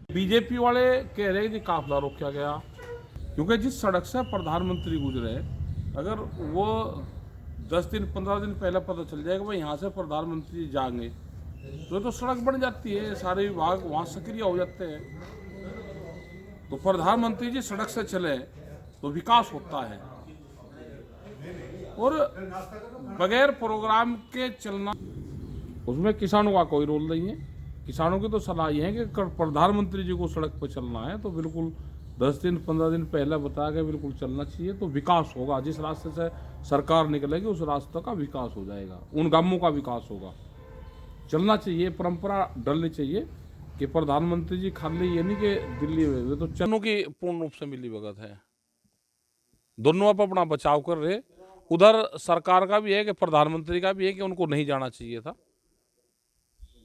BJP वाले कह रहे हैं कि काफिला रोका गया क्योंकि जिस सड़क से प्रधानमंत्री गुजरे, अगर वो 10 दिन 15 दिन पहले पता चल जाएगा भाई यहाँ से प्रधानमंत्री जाएंगे तो सड़क बन जाती है, सारे विभाग वहाँ सक्रिय हो जाते हैं। तो प्रधानमंत्री जी सड़क से चले तो विकास होता है, और बगैर प्रोग्राम के चलना, उसमें किसानों का कोई रोल नहीं है। किसानों की तो सलाह ये है कि प्रधानमंत्री जी को सड़क पर चलना है तो बिल्कुल 10 दिन 15 दिन पहले बता के बिल्कुल चलना चाहिए, तो विकास होगा। जिस रास्ते से सरकार निकलेगी उस रास्ते का विकास हो जाएगा, उन गांवों का विकास होगा। चलना चाहिए, परंपरा डलनी चाहिए कि प्रधानमंत्री जी खाली ये नहीं कि दिल्ली में, तो चनों की पूर्ण रूप से मिली भगत है, दोनों आप अपना बचाव कर रहे। उधर सरकार का भी है कि प्रधानमंत्री का भी है कि उनको नहीं जाना चाहिए था,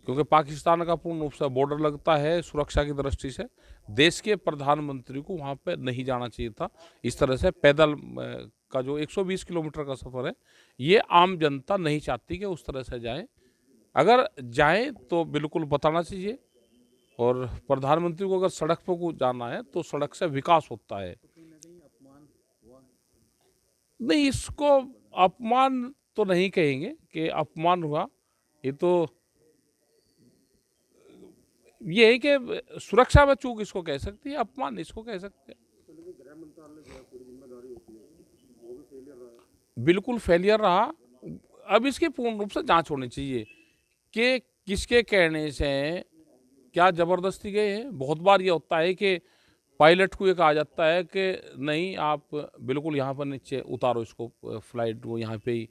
क्योंकि पाकिस्तान का पूर्ण रूप से बॉर्डर लगता है। सुरक्षा की दृष्टि से देश के प्रधानमंत्री को वहाँ पे नहीं जाना चाहिए था। इस तरह से पैदल का जो 120 किलोमीटर का सफ़र है, ये आम जनता नहीं चाहती कि उस तरह से जाए। अगर जाए तो बिल्कुल बताना चाहिए, और प्रधानमंत्री को अगर सड़क पर को जाना है तो सड़क से विकास होता है। नहीं, इसको अपमान तो नहीं कहेंगे कि अपमान हुआ, ये तो ये है कि सुरक्षा में चूक इसको कह सकती है, अपमान इसको कह सकते हैं। बिल्कुल फेलियर रहा। अब इसकी पूर्ण रूप से जांच होनी चाहिए कि किसके कहने से क्या जबरदस्ती गए हैं। बहुत बार ये होता है कि पायलट को ये कहा जाता है कि नहीं, आप बिल्कुल यहाँ पर नीचे उतारो इसको, फ्लाइट को यहाँ पे ही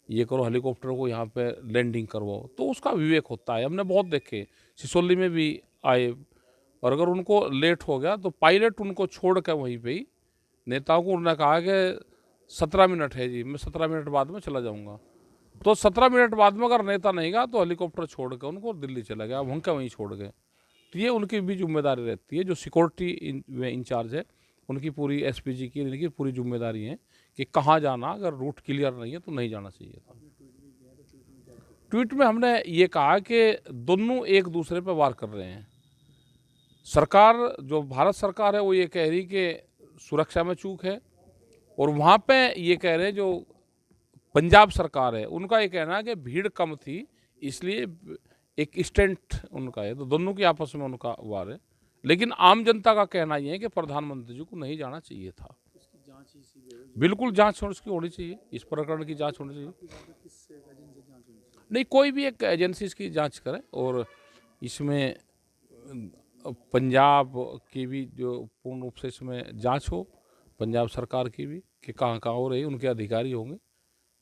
ये करो, हेलीकॉप्टर को यहाँ पे लैंडिंग करवाओ, तो उसका विवेक होता है। हमने बहुत देखे, सिसोली में भी आए, और अगर उनको लेट हो गया तो पायलट उनको छोड़ कर वहीं पे ही नेताओं को उन्होंने कहा कि 17 मिनट है जी, मैं 17 मिनट बाद में चला जाऊँगा। तो 17 मिनट बाद में अगर नेता नहीं गया तो हेलीकॉप्टर छोड़ कर उनको दिल्ली चला गया, वहीं का वहीं छोड़ गए। तो ये उनकी भी जिम्मेदारी रहती है, जो सिक्योरिटी में इंचार्ज है उनकी पूरी एसपीजी की इनकी पूरी जिम्मेदारी है कि कहाँ जाना, अगर रूट क्लियर नहीं है तो नहीं जाना चाहिए था। ट्वीट में हमने ये कहा कि दोनों एक दूसरे पर वार कर रहे हैं। सरकार, जो भारत सरकार है, वो ये कह रही कि सुरक्षा में चूक है, और वहाँ पे ये कह रहे हैं जो पंजाब सरकार है उनका ये कहना है कि भीड़ कम थी इसलिए एक स्टंट उनका है। तो दोनों की आपस में उनका वार है, लेकिन आम जनता का कहना ये है कि प्रधानमंत्री जी को नहीं जाना चाहिए था। बिल्कुल जांच उसकी होनी चाहिए, इस प्रकरण की जांच होनी चाहिए। नहीं, कोई भी एक एजेंसी इसकी जांच करे, और इसमें पंजाब की भी जो पूर्ण रूप से इसमें जांच हो, पंजाब सरकार की भी, कि कहाँ कहाँ हो रही, उनके अधिकारी होंगे।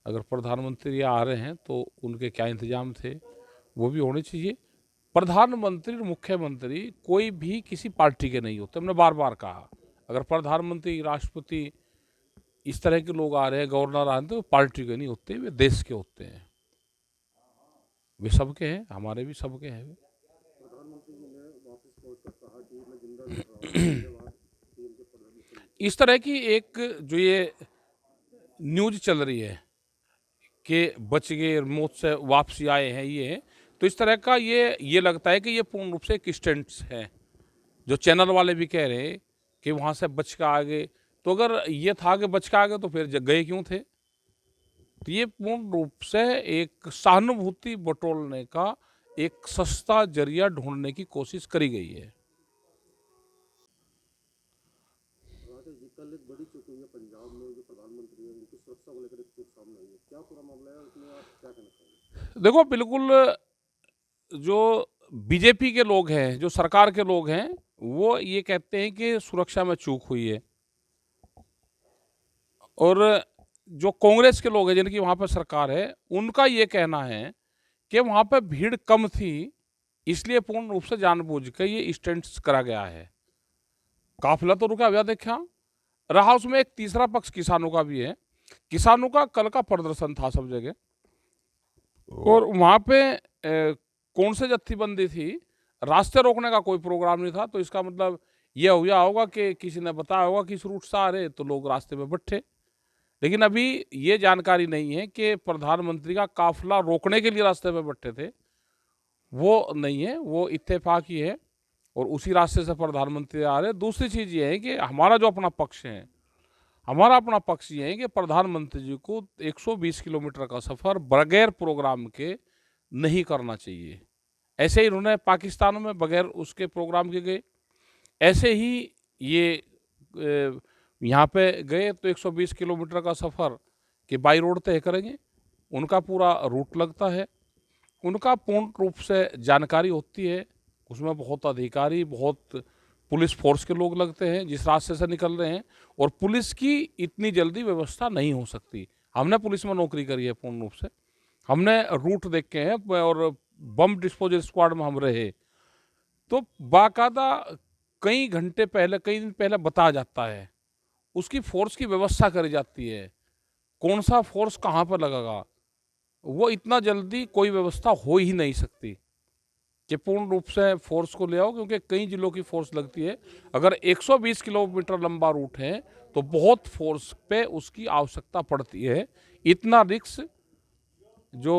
अगर प्रधानमंत्री आ रहे हैं तो उनके क्या इंतजाम थे वो भी होने चाहिए। प्रधानमंत्री और मुख्यमंत्री कोई भी किसी पार्टी के नहीं होते, हमने बार बार कहा। अगर प्रधानमंत्री, राष्ट्रपति, इस तरह के लोग आ रहे हैं, गवर्नर आ रहे हैं, तो पार्टी के नहीं होते, वे देश के होते हैं। वे सबके हैं, हमारे भी सबके हैं। इस तरह की एक जो ये न्यूज चल रही है कि बच गए, मौत से वापसी आए हैं, ये है, तो इस तरह का ये लगता है कि ये पूर्ण रूप से एक स्टंट्स है। जो चैनल वाले भी कह रहे हैं कि वहाँ से बच के आ गए, तो अगर ये था कि बच के आ गए तो फिर गए क्यों थे? तो ये पूर्ण रूप से एक सहानुभूति बटोरने का एक सस्ता जरिया ढूंढने की कोशिश करी गई है। कल एक बड़ी चुकी हुई है पंजाब में, जो प्रधानमंत्री है उनकी सुरक्षा को लेकर एक चुप सामने आई है, क्या पूरा मामला है, उसमें आप क्या कहना चाहेंगे? देखो, बिल्कुल जो बीजेपी के लोग हैं, जो सरकार के लोग हैं, वो ये कहते हैं कि सुरक्षा में चूक हुई है, और जो कांग्रेस के लोग हैं जिनकी वहाँ पर सरकार है, उनका ये कहना है कि वहाँ पर भीड़ कम थी इसलिए पूर्ण रूप से जानबूझ के ये स्टंट्स करा गया है। काफिला तो रुका हुआ देखा रहा, उसमें एक तीसरा पक्ष किसानों का भी है। किसानों का कल का प्रदर्शन था सब जगह, और वहाँ पे कौन से जत्थेबंदी थी, रास्ते रोकने का कोई प्रोग्राम नहीं था। तो इसका मतलब यह हुआ होगा कि किसी ने बताया होगा कि इस रूट से आ रहे, तो लोग रास्ते में बैठे। लेकिन अभी ये जानकारी नहीं है कि प्रधानमंत्री का काफिला रोकने के लिए रास्ते में बैठे थे, वो नहीं है, वो इत्तेफाक ही है। और उसी रास्ते से प्रधानमंत्री आ रहे हैं। दूसरी चीज़ ये है कि हमारा जो अपना पक्ष है, हमारा अपना पक्ष ये है कि प्रधानमंत्री जी को 120 किलोमीटर का सफ़र बगैर प्रोग्राम के नहीं करना चाहिए। ऐसे ही इन्होंने पाकिस्तान में बगैर उसके प्रोग्राम के गए, ऐसे ही ये यहाँ पे गए तो 120 किलोमीटर का सफ़र कि बाई रोड तय करेंगे। उनका पूरा रूट लगता है, उनका पूर्ण रूप से जानकारी होती है, उसमें बहुत अधिकारी, बहुत पुलिस फोर्स के लोग लगते हैं जिस रास्ते से निकल रहे हैं, और पुलिस की इतनी जल्दी व्यवस्था नहीं हो सकती। हमने पुलिस में नौकरी करी है पूर्ण रूप से, हमने रूट देखे हैं और बम डिस्पोजल स्क्वाड में हम रहे, तो बाकायदा कई घंटे पहले, कई दिन पहले बताया जाता है, उसकी फोर्स की व्यवस्था करी जाती है, कौन सा फोर्स कहाँ पर लगेगा। वो इतना जल्दी कोई व्यवस्था हो ही नहीं सकती कि पूर्ण रूप से फोर्स को ले आओ, क्योंकि कई जिलों की फोर्स लगती है। अगर 120 किलोमीटर लंबा रूट है तो बहुत फोर्स पे उसकी आवश्यकता पड़ती है। इतना रिस्क जो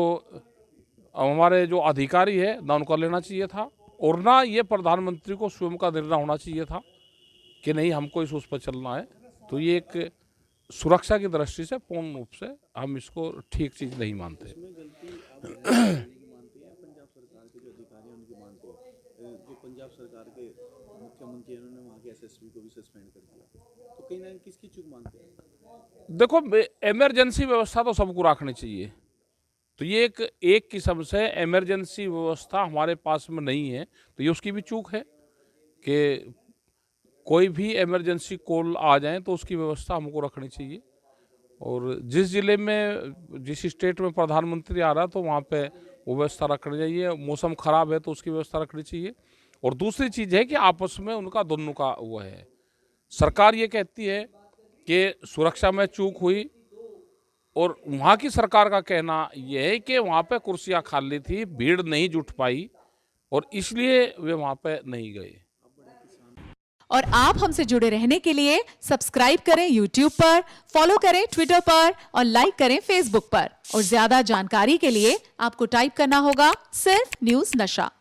हमारे जो अधिकारी है ना उनको लेना चाहिए था, और ना ये प्रधानमंत्री को स्वयं का निर्णय होना चाहिए था कि नहीं हमको इस उस पर चलना है। तो ये एक सुरक्षा की दृष्टि से पूर्ण रूप से हम इसको ठीक चीज़ नहीं मानते। जो पंजाब सरकार के मुख्यमंत्री हैं उन्होंने वहाँ के एसएसपी को भी सस्पेंड कर दिया, तो कहीं ना कहीं किसकी चूक मानते हैं? देखो, इमरजेंसी व्यवस्था तो सबको रखनी चाहिए, तो ये एक किस्म से इमरजेंसी व्यवस्था हमारे पास में नहीं है, तो ये उसकी भी चूक है कि कोई भी इमरजेंसी कॉल आ जाए तो उसकी व्यवस्था हमको रखनी चाहिए। और जिस ज़िले में, जिस स्टेट में प्रधानमंत्री आ रहा है तो वहाँ पे वो व्यवस्था रखनी चाहिए। मौसम ख़राब है तो उसकी व्यवस्था रखनी चाहिए। और दूसरी चीज़ है कि आपस में उनका दोनों का वो है, सरकार ये कहती है कि सुरक्षा में चूक हुई, और वहाँ की सरकार का कहना यह है कि वहाँ पे कुर्सियाँ खाली थी, भीड़ नहीं जुट पाई और इसलिए वे वहाँ पे नहीं गए। और आप हमसे जुड़े रहने के लिए सब्सक्राइब करें YouTube पर, फॉलो करें Twitter पर और लाइक करें Facebook पर। और ज्यादा जानकारी के लिए आपको टाइप करना होगा सिर्फ न्यूज़ नशा।